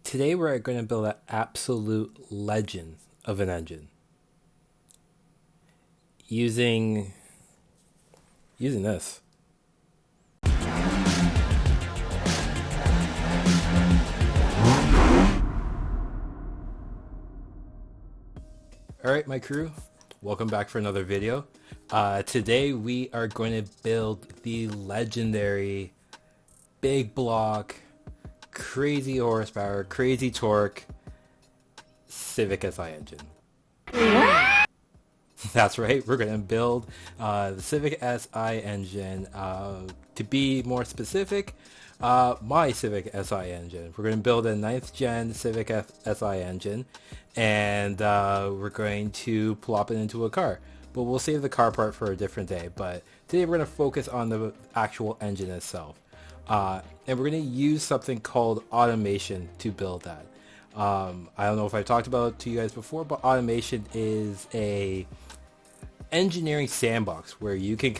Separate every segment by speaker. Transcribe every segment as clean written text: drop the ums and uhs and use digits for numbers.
Speaker 1: Today we're going to build an absolute legend of an engine using this. All right, my crew, welcome back for another video. Today we are going to build the legendary big block, crazy horsepower, crazy torque Civic Si engine. That's right, we're going to build the Civic Si engine. To be more specific, my Civic Si engine. We're going to build a 9th gen Civic Si engine, and we're going to plop it into a car. But we'll save the car part for a different day. But today we're going to focus on the actual engine itself. And we're going to use something called automation to build that. I don't know if I talked about it to you guys before, but automation is a engineering sandbox where you can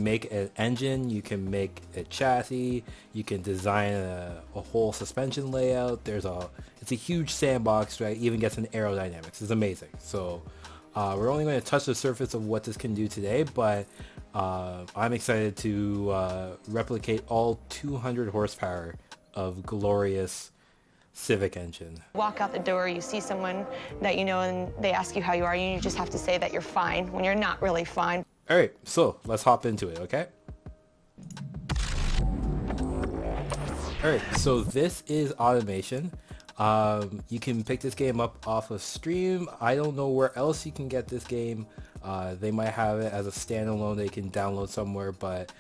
Speaker 1: make an engine, you can make a chassis, you can design a whole suspension layout. It's a huge sandbox that even gets an aerodynamics. It's amazing. So we're only going to touch the surface of what this can do today, but I'm excited to replicate all 200 horsepower of glorious Civic engine.
Speaker 2: Walk out the door, you see someone that you know, and they ask you how you are, and you just have to say that you're fine when you're not really fine.
Speaker 1: All right, so let's hop into it, okay? All right, so this is automation. You can pick this game up off of Steam. I don't know where else you can get this game. They might have it as a standalone that you can download somewhere, but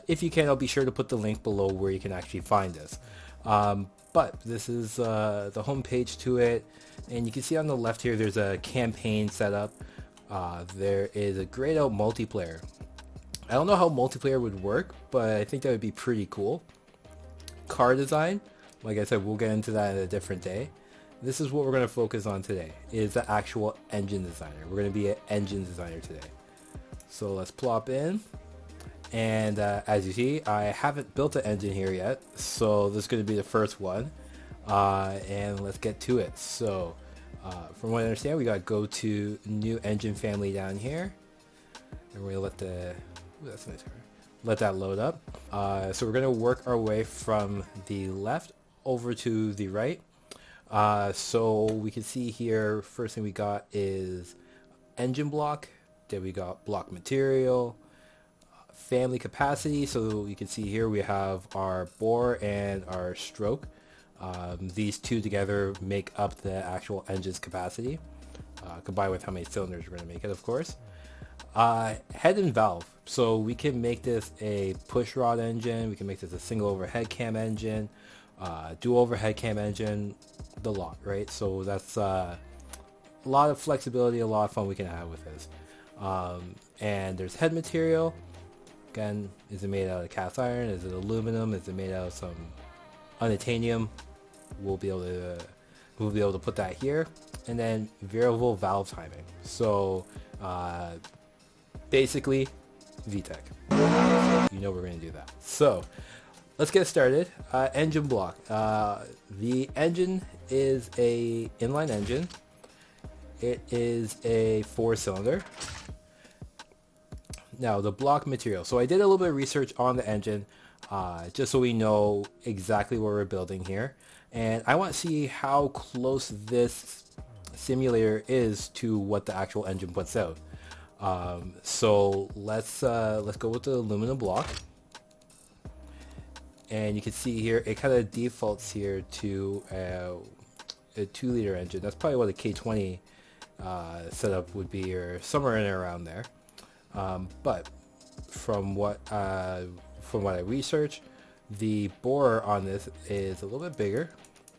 Speaker 1: if you can, I'll be sure to put the link below where you can actually find this. But this is the home page to it, and you can see on the left here there's a campaign setup. There is a grayed out multiplayer. I don't know how multiplayer would work, but I think that would be pretty cool. Car design, like I said, we'll get into that in a different day. This is what we're going to focus on today, is the actual engine designer. We're going to be an engine designer today. So let's plop in. And as you see, I haven't built an engine here yet, so this is going to be the first one. And let's get to it. So from what I understand, we got to go to new engine family down here. And we're going to let that load up. So we're going to work our way from the left over to the right. So we can see here, first thing we got is engine block. Then we got block material. Family capacity, so you can see here we have our bore and our stroke. These two together make up the actual engine's capacity, combined with how many cylinders we're going to make it, of course. Head and valve, so we can make this a push rod engine, we can make this a single overhead cam engine, dual overhead cam engine, the lot, right? So that's a lot of flexibility, a lot of fun we can have with this. And there's head material. Again, is it made out of cast iron? Is it aluminum? Is it made out of some unobtainium? We'll be able to put that here. And then variable valve timing. So basically VTEC. You know we're going to do that. So let's get started. Engine block. The engine is a inline engine. It is a 4-cylinder. Now the block material. So I did a little bit of research on the engine, just so we know exactly what we're building here. And I want to see how close this simulator is to what the actual engine puts out. So let's go with the aluminum block. And you can see here, it kind of defaults here to a 2-liter engine. That's probably what a K20 setup would be, or somewhere in and around there. But from what I researched, the bore on this is a little bit bigger.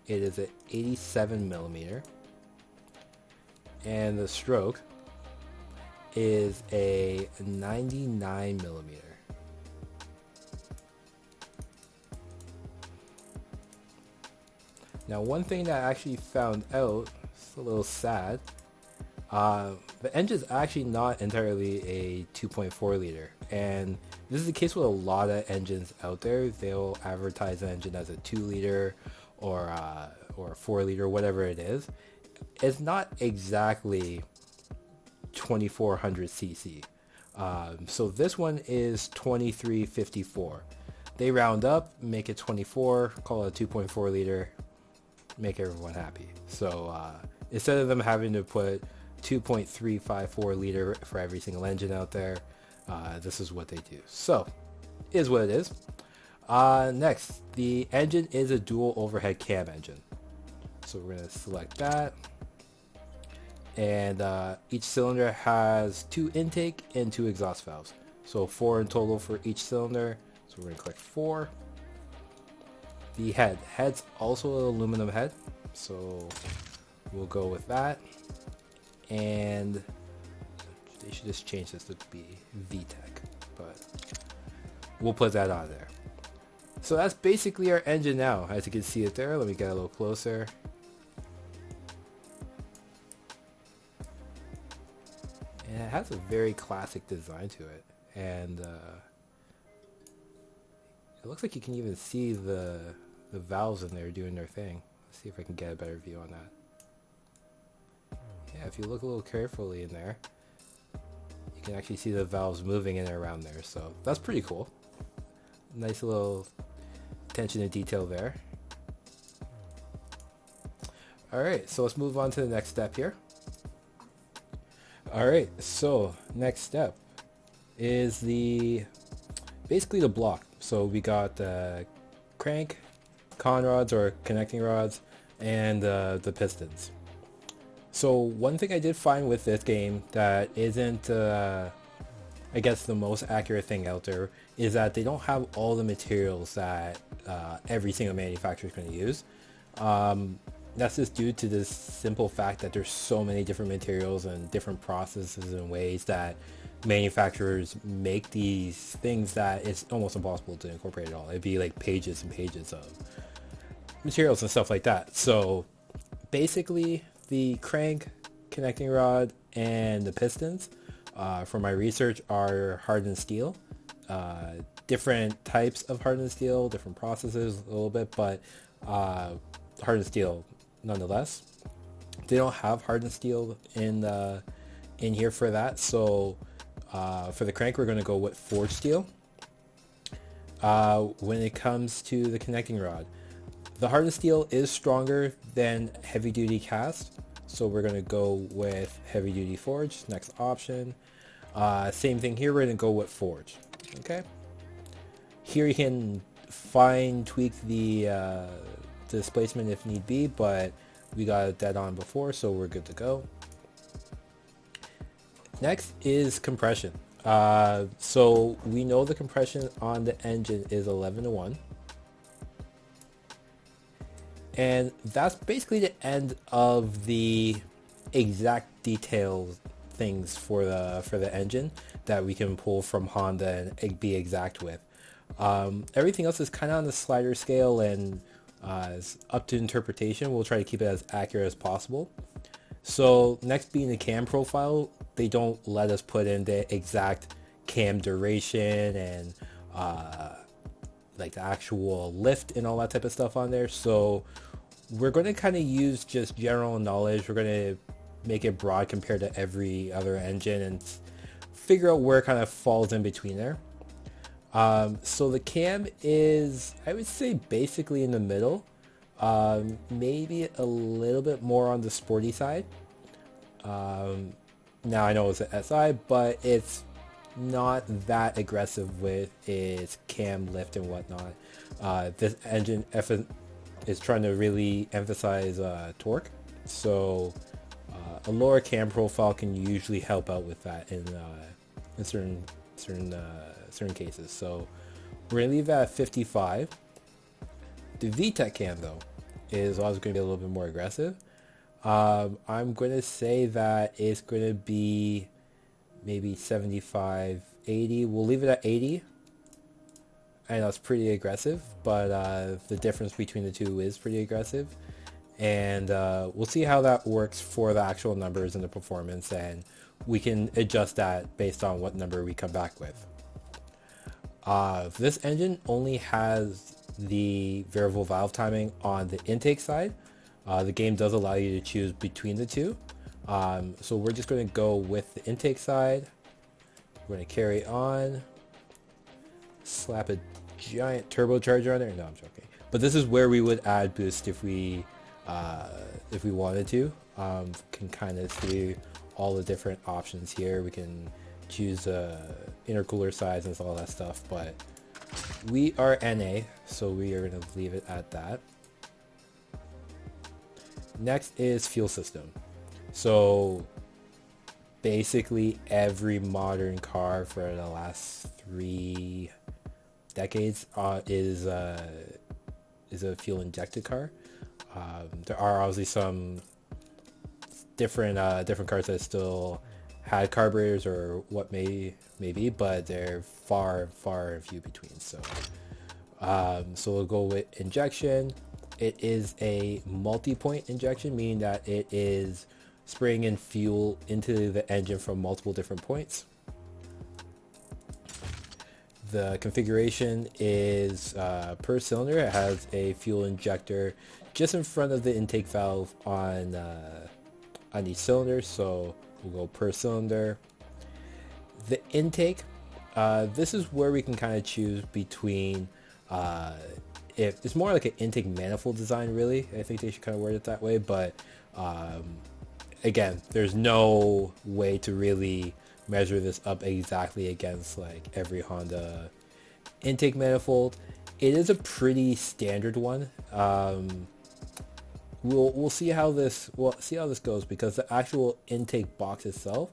Speaker 1: It is at 87 millimeter, and the stroke is a 99 millimeter. Now, one thing that I actually found out, it's a little sad. The engine is actually not entirely a 2.4 liter, and this is the case with a lot of engines out there. They'll advertise the engine as a 2 liter or or 4 liter, whatever it is, it's not exactly 2400 cc. So this one is 2354. They round up, make it 24, call it a 2.4 liter, make everyone happy. So instead of them having to put 2.354 liter for every single engine out there, this is what they do. So is what it is. Next, the engine is a dual overhead cam engine. So we're going to select that. And each cylinder has 2 intake and 2 exhaust valves. So 4 in total for each cylinder. So we're going to click 4. The head's also an aluminum head. So we'll go with that. And they should just change this to be VTEC, but we'll put that on there. So that's basically our engine now. As you can see it there, let me get a little closer. And it has a very classic design to it. And it looks like you can even see the valves in there doing their thing. Let's see if I can get a better view on that. Yeah, if you look a little carefully in there, you can actually see the valves moving in and around there. So that's pretty cool. Nice little attention to detail there. Alright, so let's move on to the next step here. Alright, so next step is basically the block. So we got the crank, con rods or connecting rods, and the pistons. So one thing I did find with this game that isn't, I guess, the most accurate thing out there is that they don't have all the materials that every single manufacturer is going to use. That's just due to this simple fact that there's so many different materials and different processes and ways that manufacturers make these things that it's almost impossible to incorporate it all. It'd be like pages and pages of materials and stuff like that. So basically, the crank, connecting rod, and the pistons for my research are hardened steel. Different types of hardened steel, different processes a little bit, but hardened steel nonetheless. They don't have hardened steel in here for that. So for the crank, we're going to go with forged steel. When it comes to the connecting rod, the hardened steel is stronger than heavy duty cast, so we're going to go with heavy duty forged. Next option. Same thing here, we're going to go with forged. Okay. Here you can fine tweak the displacement if need be, but we got it dead on before, so we're good to go. Next is compression. So we know the compression on the engine is 11:1. And that's basically the end of the exact details things for the engine that we can pull from Honda and be exact with. Everything else is kind of on the slider scale and is up to interpretation. We'll try to keep it as accurate as possible. So next being the cam profile, they don't let us put in the exact cam duration and like the actual lift and all that type of stuff on there. So we're going to kind of use just general knowledge. We're going to make it broad compared to every other engine and figure out where it kind of falls in between there. So the cam is, I would say, basically in the middle. Maybe a little bit more on the sporty side. Now I know it's an SI, but it's not that aggressive with its cam lift and whatnot. This engine is trying to really emphasize torque, so a lower cam profile can usually help out with that in certain cases. So we're gonna leave that at 55. The VTEC cam though is always going to be a little bit more aggressive. I'm going to say that it's going to be maybe 75, 80. We'll leave it at 80. I know it's pretty aggressive, but the difference between the two is pretty aggressive. And we'll see how that works for the actual numbers and the performance, and we can adjust that based on what number we come back with. This engine only has the variable valve timing on the intake side. The game does allow you to choose between the two. So we're just going to go with the intake side. We're going to carry on. Slap a giant turbocharger on there. No, I'm joking. But this is where we would add boost if we wanted to. Can kind of see all the different options here. We can choose intercooler size and all that stuff, but we are NA, so we are going to leave it at that. Next is fuel system. So basically every modern car for the last 3 decades is a fuel injected car. There are obviously some different cars that still had carburetors or what may be, but they're far and few between. So we'll go with injection. It is a multi-point injection, meaning that it is spraying in fuel into the engine from multiple different points. The configuration is per cylinder. It has a fuel injector just in front of the intake valve on each cylinder, so we'll go per cylinder. The intake, this is where we can kind of choose between if it's more like an intake manifold design, really. I think they should kind of word it that way, but again, there's no way to really measure this up exactly against like every Honda intake manifold. It is a pretty standard one. We'll see how this goes, because the actual intake box itself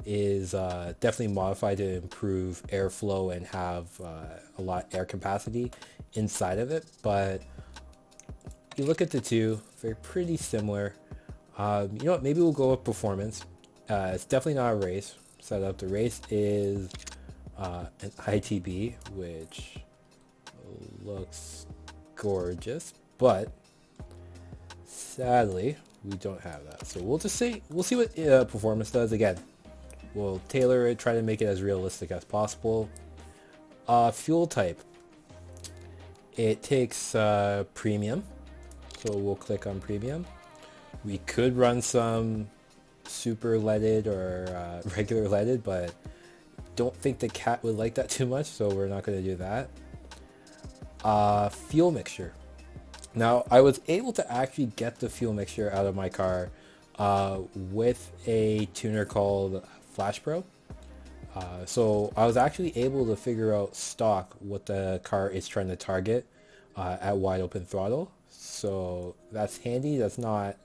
Speaker 1: is definitely modified to improve airflow and have a lot air capacity inside of it. But you look at the two, they're pretty similar. You know what? Maybe we'll go with performance. It's definitely not a race setup. The race is an ITB, which looks gorgeous, but sadly we don't have that. So we'll see what performance does. Again, we'll tailor it, try to make it as realistic as possible. Fuel type, it takes premium, so we'll click on premium. We could run some super leaded or regular leaded, but don't think the cat would like that too much, so we're not going to do that. Fuel mixture. Now, I was able to actually get the fuel mixture out of my car with a tuner called Flash Pro. So I was actually able to figure out stock what the car is trying to target at wide open throttle. So that's handy. That's not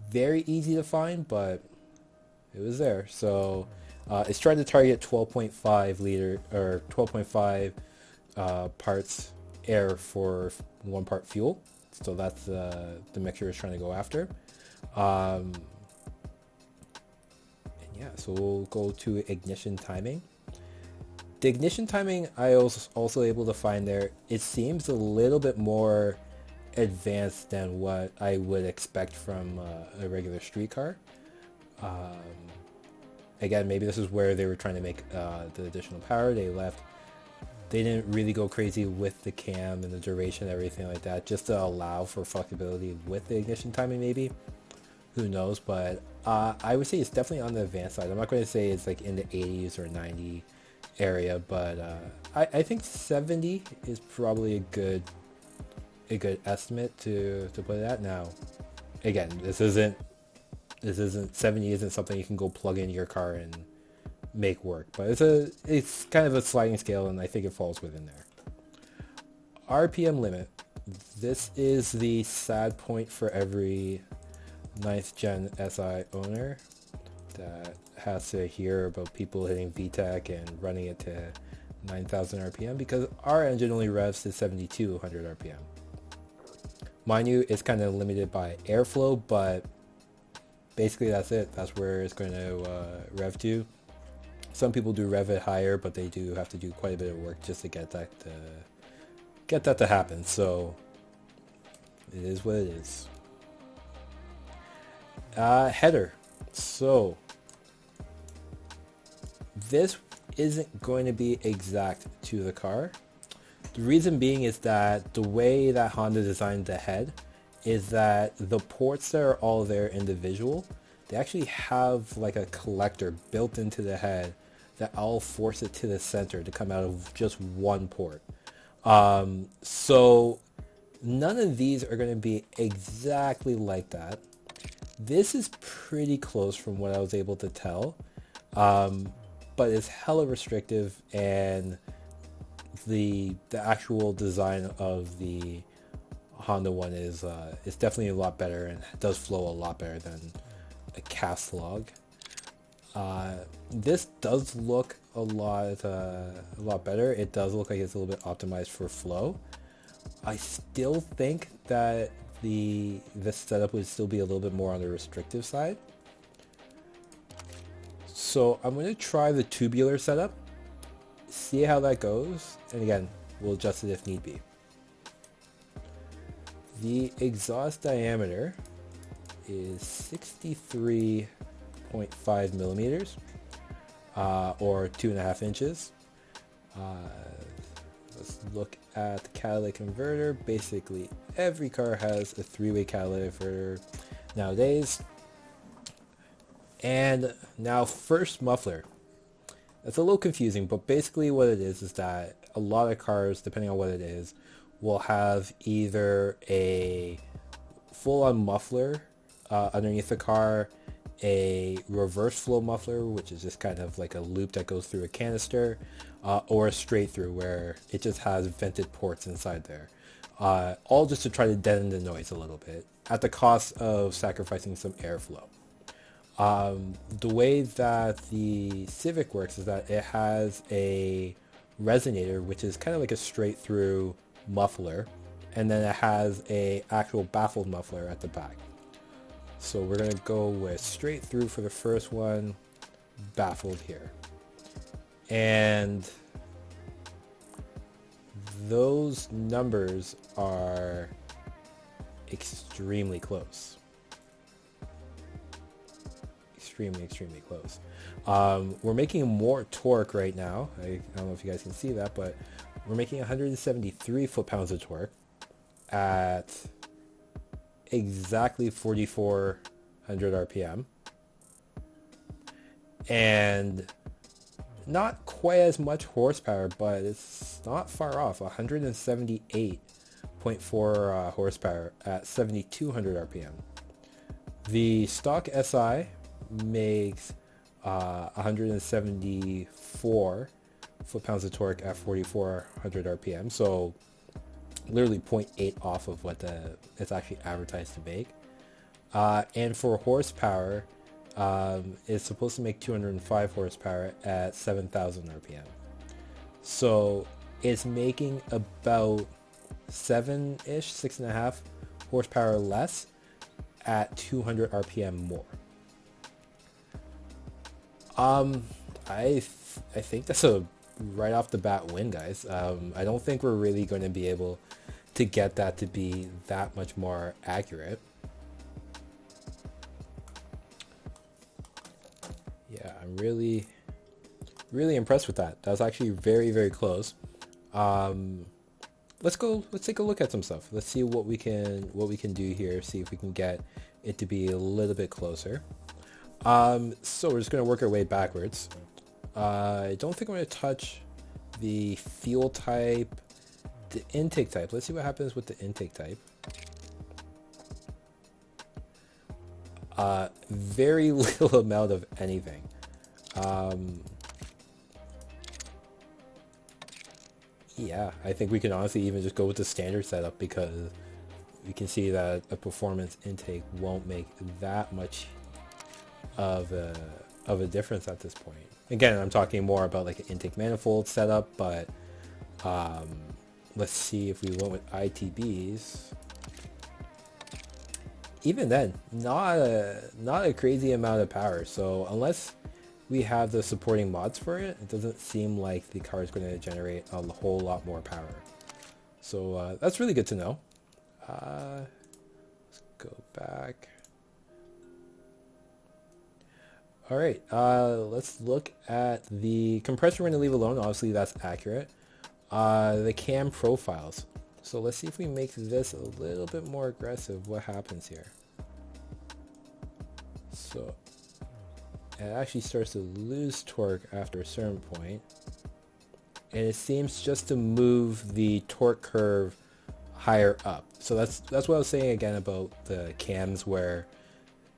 Speaker 1: very easy to find, but it was there. So it's trying to target 12.5 liter or 12.5 parts air for 1 part fuel. So that's the mixture it's trying to go after. And yeah, so we'll go to ignition timing. The ignition timing I was also able to find there. It seems a little bit more advanced than what I would expect from a regular street car. Again, maybe this is where they were trying to make the additional power. They didn't really go crazy with the cam and the duration and everything like that, just to allow for flexibility with the ignition timing maybe. Who knows, but I would say it's definitely on the advanced side. I'm not going to say it's like in the 80s or 90 area, but I think 70 is probably a good estimate to put it at. Now, again, this isn't 70 isn't something you can go plug into your car and make work, but it's kind of a sliding scale, and I think it falls within there. RPM limit. This is the sad point for every 9th gen SI owner that has to hear about people hitting VTEC and running it to 9,000 RPM, because our engine only revs to 7,200 RPM. Mind you, it's kind of limited by airflow, but basically that's it. That's where it's going to rev to. Some people do rev it higher, but they do have to do quite a bit of work just to get that to happen. So it is what it is. Header. So this isn't going to be exact to the car. The reason being is that the way that Honda designed the head is that the ports that are all there individual, they actually have like a collector built into the head that all force it to the center to come out of just one port. So none of these are going to be exactly like that. This is pretty close from what I was able to tell, but it's hella restrictive, and the actual design of the Honda one is definitely a lot better and does flow a lot better than a cast log. This does look a lot better. It does look like it's a little bit optimized for flow. I still think that this setup would still be a little bit more on the restrictive side. So I'm going to try the tubular setup, see how that goes, and again, we'll adjust it if need be. The exhaust diameter is 63.5 millimeters, or 2.5 inches. Let's look at the catalytic converter. Basically, every car has a 3-way catalytic converter nowadays. And now, first muffler. That's a little confusing, but basically what it is that a lot of cars, depending on what it is, will have either a full-on muffler underneath the car, a reverse flow muffler, which is just kind of like a loop that goes through a canister, or a straight through where it just has vented ports inside there. All just to try to deaden the noise a little bit at the cost of sacrificing some airflow. The way that the Civic works is that it has a resonator, which is kind of like a straight through muffler, and then it has a actual baffled muffler at the back. So we're going to go with straight through for the first one, baffled here. And those numbers are extremely close. Extremely close. We're making more torque right now. I don't know if you guys can see that, but we're making 173 foot-pounds of torque at exactly 4,400 RPM. And not quite as much horsepower, but it's not far off. 178.4 horsepower at 7,200 RPM. The stock SI makes 174 foot-pounds of torque at 4,400 RPM, so literally 0.8 off of what it's actually advertised to make. And for horsepower, it's supposed to make 205 horsepower at 7,000 RPM. So it's making about 7-ish, 6.5 horsepower less at 200 RPM more. I think that's a right off the bat win, guys. I don't think we're really going to be able to get that to be that much more accurate. Yeah, I'm really impressed with that. That was actually very close. Let's take a look at some stuff. Let's see what we can do here. See if we can get it to be a little bit closer. So we're just going to work our way backwards. I don't think I'm going to touch the fuel type, the intake type. Let's see what happens with the intake type. Very little amount of anything. Yeah, I think we can honestly even just go with the standard setup, because we can see that a performance intake won't make that much of a difference at this point. Again, I'm talking more about like an intake manifold setup, but let's see if we went with ITBs. Even then, not a crazy amount of power. So unless we have the supporting mods for it, it doesn't seem like the car is going to generate a whole lot more power. So that's really good to know. Let's go back. All right, let's look at the compressor. We're going to leave alone. Obviously, that's accurate. The cam profiles. So let's see if we make this a little bit more aggressive, what happens here. So it actually starts to lose torque after a certain point, and it seems just to move the torque curve higher up. So that's what I was saying again about the cams, where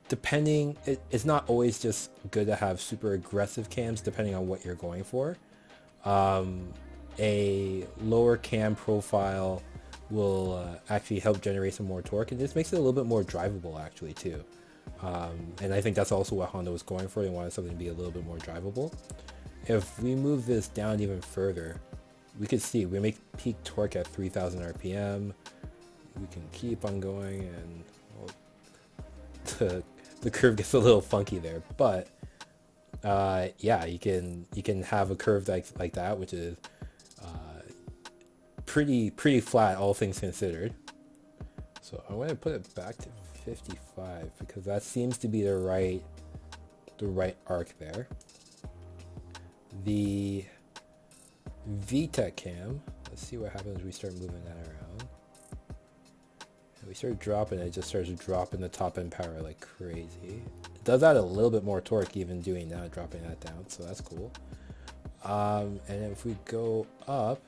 Speaker 1: depending, it's not always just good to have super aggressive cams depending on what you're going for. A lower cam profile will actually help generate some more torque, and this makes it a little bit more drivable actually too. And I think that's also what Honda was going for. They wanted something to be a little bit more drivable. If we move this down even further, we could see we make peak torque at 3000 RPM. We can keep on going, and well, the curve gets a little funky there, but yeah, you can have a curve like that, which is pretty flat, all things considered. So I'm going to put it back to 55 because that seems to be the right arc there. The VTEC cam, let's see what happens when we start moving that around. And we start dropping it, just starts dropping the top end power like crazy. It does add a little bit more torque even doing that, dropping that down, so that's cool. And if we go up,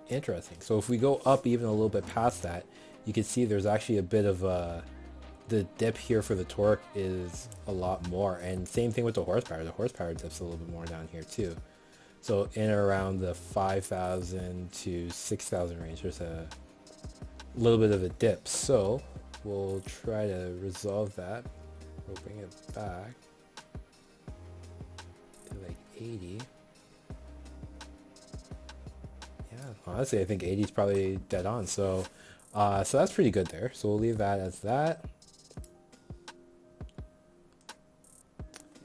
Speaker 1: interesting. So if we go up even a little bit past that, you can see there's actually a bit of the dip here for the torque is a lot more, and same thing with the horsepower. The horsepower dips a little bit more down here too. So in and around the 5,000 to 6,000 range, there's a little bit of a dip. So we'll try to resolve that. We'll bring it back to like 80. Yeah, honestly, I think 80 is probably dead on. So that's pretty good there. So we'll leave that as that.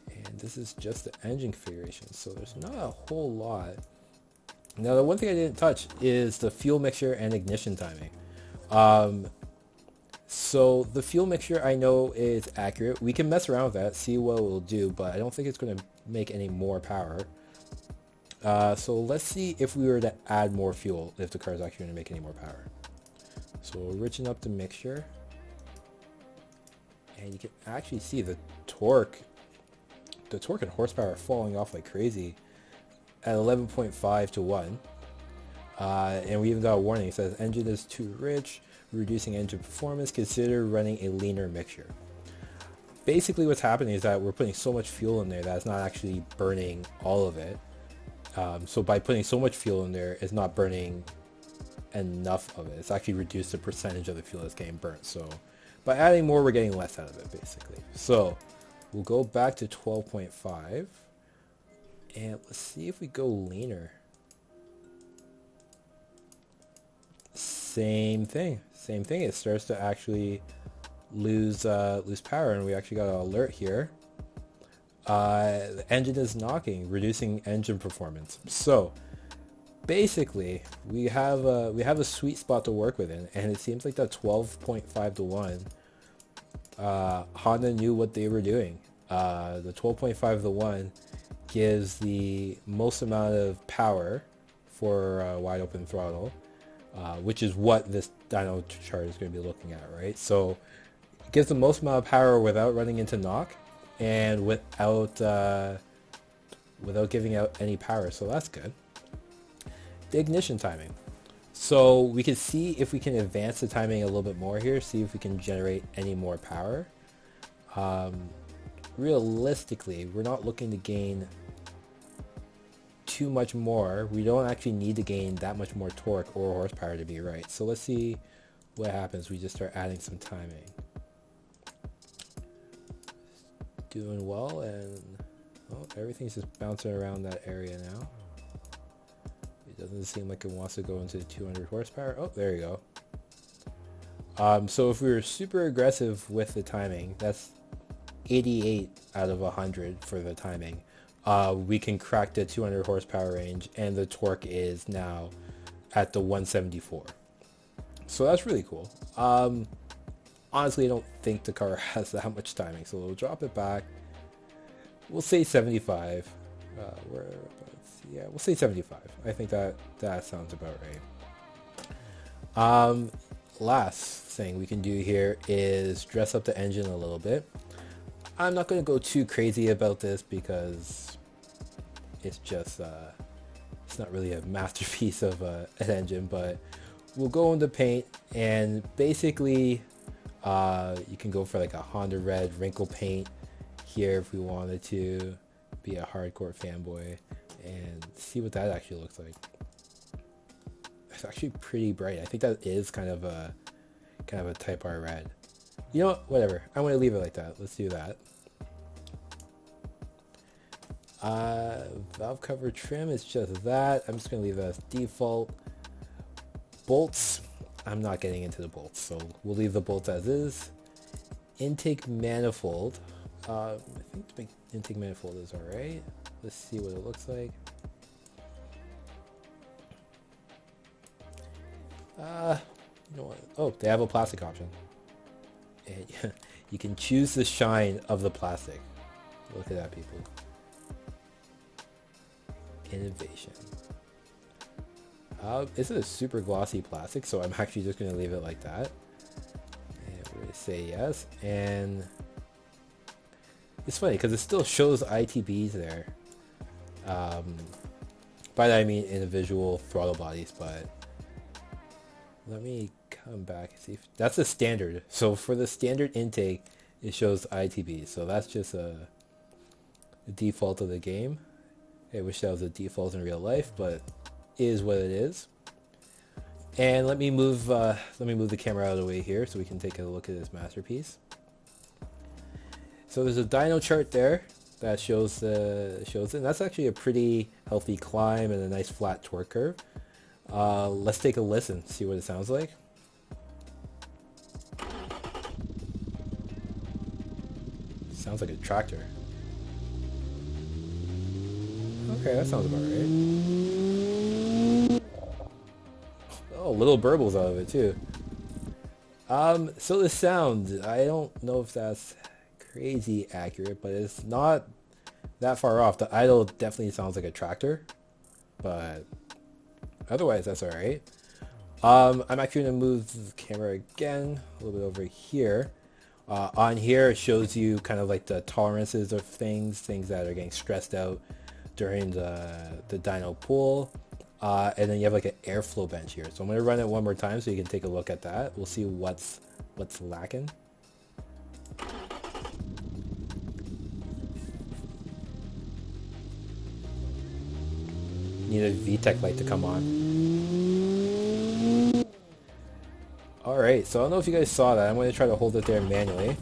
Speaker 1: And this is just the engine configuration. So there's not a whole lot. Now, the one thing I didn't touch is the fuel mixture and ignition timing. So the fuel mixture I know is accurate. We can mess around with that, see what it will do, but I don't think it's going to make any more power. So let's see if we were to add more fuel, if the car is actually going to make any more power. So we'll richen up the mixture, and you can actually see the torque and horsepower are falling off like crazy at 11.5 to 1. And we even got a warning. It says engine is too rich, reducing engine performance, consider running a leaner mixture. Basically what's happening is that we're putting so much fuel in there that it's not actually burning all of it. So by putting so much fuel in there, it's not burning enough of it. It's actually reduced the percentage of the fuel that's getting burnt. So by adding more, we're getting less out of it basically. So we'll go back to 12.5 and let's see if we go leaner. Same thing. It starts to actually lose power, and we actually got an alert here. The engine is knocking, reducing engine performance. So basically, we have a sweet spot to work within, and it seems like that 12.5 to 1. Honda knew what they were doing. The 12.5 to 1 gives the most amount of power for wide open throttle. Which is what this dyno chart is going to be looking at, right? So it gives the most amount of power without running into knock and without giving out any power, so that's good. The ignition timing. So we can see if we can advance the timing a little bit more here, see if we can generate any more power. Realistically, we're not looking to gain too much more. We don't actually need to gain that much more torque or horsepower to be right. So let's see what happens. We just start adding some timing. Doing well, and everything's just bouncing around that area now. It doesn't seem like it wants to go into 200 horsepower. Oh, there you go. So if we were super aggressive with the timing, that's 88 out of 100 for the timing. We can crack the 200 horsepower range, and the torque is now at the 174. So that's really cool. Honestly, I don't think the car has that much timing, so we'll drop it back. We'll say 75. We'll say 75. I think that sounds about right. Last thing we can do here is dress up the engine a little bit. I'm not going to go too crazy about this because it's just it's not really a masterpiece of an engine, but we'll go into paint, and basically you can go for like a Honda red wrinkle paint here if we wanted to be a hardcore fanboy and see what that actually looks like. It's actually pretty bright. I think that is kind of a Type R red. You know what? Whatever. I'm going to leave it like that. Let's do that. Valve cover trim is just that. I'm just going to leave that as default. Bolts. I'm not getting into the bolts, so we'll leave the bolts as is. Intake manifold. I think the intake manifold is alright. Let's see what it looks like. You know what? Oh, they have a plastic option. And you can choose the shine of the plastic. Look at that, people. Innovation. This is a super glossy plastic, so I'm actually just going to leave it like that. And we're going to say yes. And it's funny because it still shows ITBs there. By that I mean individual throttle bodies, but let me come back and see if that's the standard. So for the standard intake, it shows ITB. So that's just a default of the game. I wish that was a default in real life, but it is what it is. And let me move the camera out of the way here so we can take a look at this masterpiece. So there's a dyno chart there that shows it. And that's actually a pretty healthy climb and a nice flat torque curve. Let's take a listen, see what it sounds like. Sounds like a tractor. Okay, that sounds about right. Oh, little burbles out of it too. So the sound, I don't know if that's crazy accurate, but it's not that far off. The idle definitely sounds like a tractor, but otherwise that's alright. I'm actually going to move the camera again a little bit over here. On here it shows you kind of like the tolerances of things that are getting stressed out during the dyno pull. And then you have like an airflow bench here. So I'm going to run it one more time so you can take a look at that. We'll see what's lacking. Need a VTEC light to come on. Alright, so I don't know if you guys saw that. I'm going to try to hold it there manually.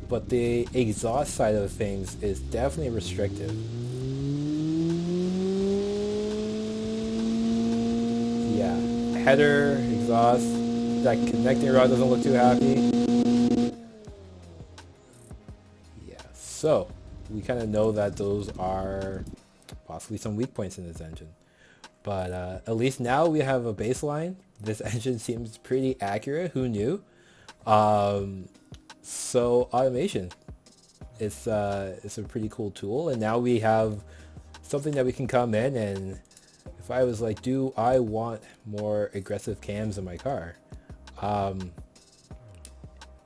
Speaker 1: But the exhaust side of things is definitely restrictive. Yeah, header, exhaust, that connecting rod doesn't look too happy. Yeah, so we kind of know that those are possibly some weak points in this engine. But at least now we have a baseline. This engine seems pretty accurate. Who knew? So automation, it's a pretty cool tool, and now we have something that we can come in, and if I was like, do I want more aggressive cams in my car?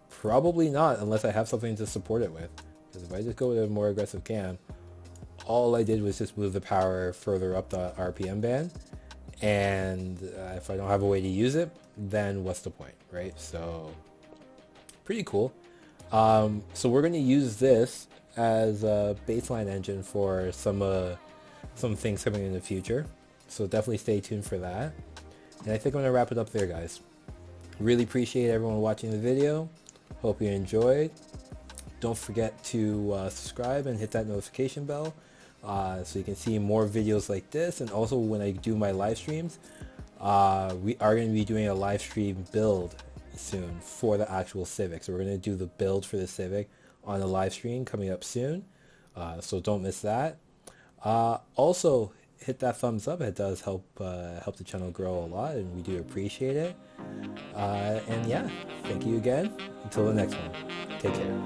Speaker 1: Probably not, unless I have something to support it with. Because if I just go with a more aggressive cam, all I did was just move the power further up the RPM band, and if I don't have a way to use it, then what's the point, right? So pretty cool. So we're going to use this as a baseline engine for some things coming in the future. So definitely stay tuned for that. And I think I'm going to wrap it up there, guys. Really appreciate everyone watching the video. Hope you enjoyed. Don't forget to subscribe and hit that notification bell so you can see more videos like this. And also when I do my live streams, we are going to be doing a live stream build soon for the actual Civic. So we're going to do the build for the Civic on a live stream coming up soon. So don't miss that. Also hit that thumbs up. It does help the channel grow a lot, and we do appreciate it. And yeah, thank you again. Until the next one, take care.